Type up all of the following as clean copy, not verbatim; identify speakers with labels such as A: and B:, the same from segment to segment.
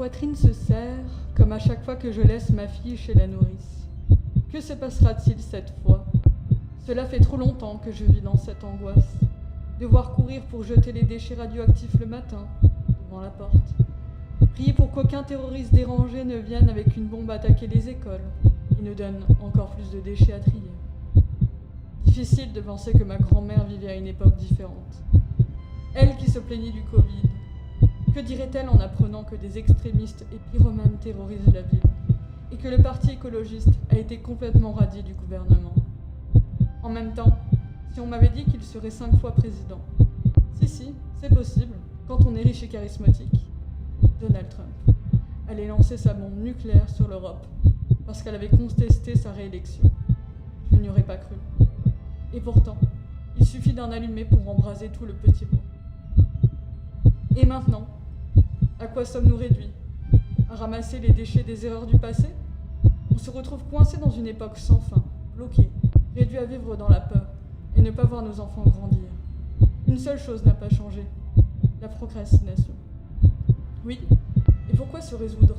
A: poitrine se serre, comme à chaque fois que je laisse ma fille chez la nourrice. Que se passera-t-il cette fois? Cela fait trop longtemps que je vis dans cette angoisse. Devoir courir pour jeter les déchets radioactifs le matin, devant la porte. Prier pour qu'aucun terroriste dérangé ne vienne avec une bombe attaquer les écoles et ne donne encore plus de déchets à trier. Difficile de penser que ma grand-mère vivait à une époque différente. Elle qui se plaignait du Covid. Que dirait-elle en apprenant que des extrémistes et pyromanes terrorisent la ville et que le parti écologiste a été complètement radié du gouvernement? En même temps, si on m'avait dit qu'il serait 5 fois président. Si, c'est possible, quand on est riche et charismatique. Donald Trump allait lancer sa bombe nucléaire sur l'Europe parce qu'elle avait contesté sa réélection. Je n'y aurais pas cru. Et pourtant, il suffit d'un allumé pour embraser tout le petit bout. Et maintenant, à quoi sommes-nous réduits? À ramasser les déchets des erreurs du passé? On se retrouve coincé dans une époque sans fin, bloqué, réduit à vivre dans la peur et ne pas voir nos enfants grandir. Une seule chose n'a pas changé, la procrastination. Oui, et pourquoi se résoudre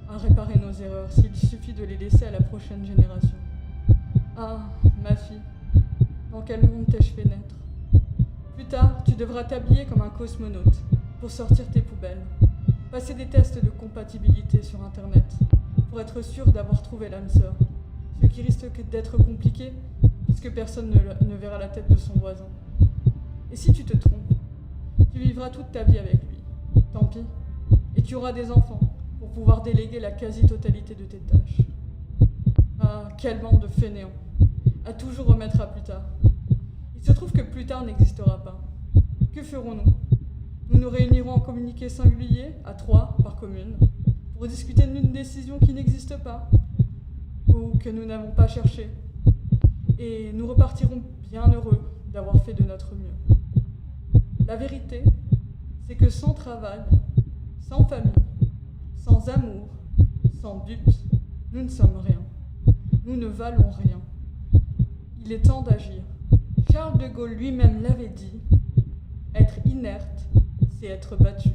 A: à réparer nos erreurs s'il suffit de les laisser à la prochaine génération? Ah, ma fille, dans quel monde t'ai-je fait naître? Plus tard, tu devras t'habiller comme un cosmonaute pour sortir tes poubelles, passer des tests de compatibilité sur Internet pour être sûr d'avoir trouvé l'âme sœur, ce qui risque d'être compliqué puisque personne ne verra la tête de son voisin. Et si tu te trompes, tu vivras toute ta vie avec lui, tant pis, et tu auras des enfants pour pouvoir déléguer la quasi-totalité de tes tâches. Ah, quelle bande de fainéants, à toujours remettre à plus tard. Il se trouve que plus tard n'existera pas. Que ferons-nous? Nous nous réunirons en communiqué singulier, à 3 par commune, pour discuter d'une décision qui n'existe pas, ou que nous n'avons pas cherché. Et nous repartirons bien heureux d'avoir fait de notre mieux. La vérité, c'est que sans travail, sans famille, sans amour, sans but, nous ne sommes rien. Nous ne valons rien. Il est temps d'agir. Charles de Gaulle lui-même l'avait dit, être inerte, c'est être battu.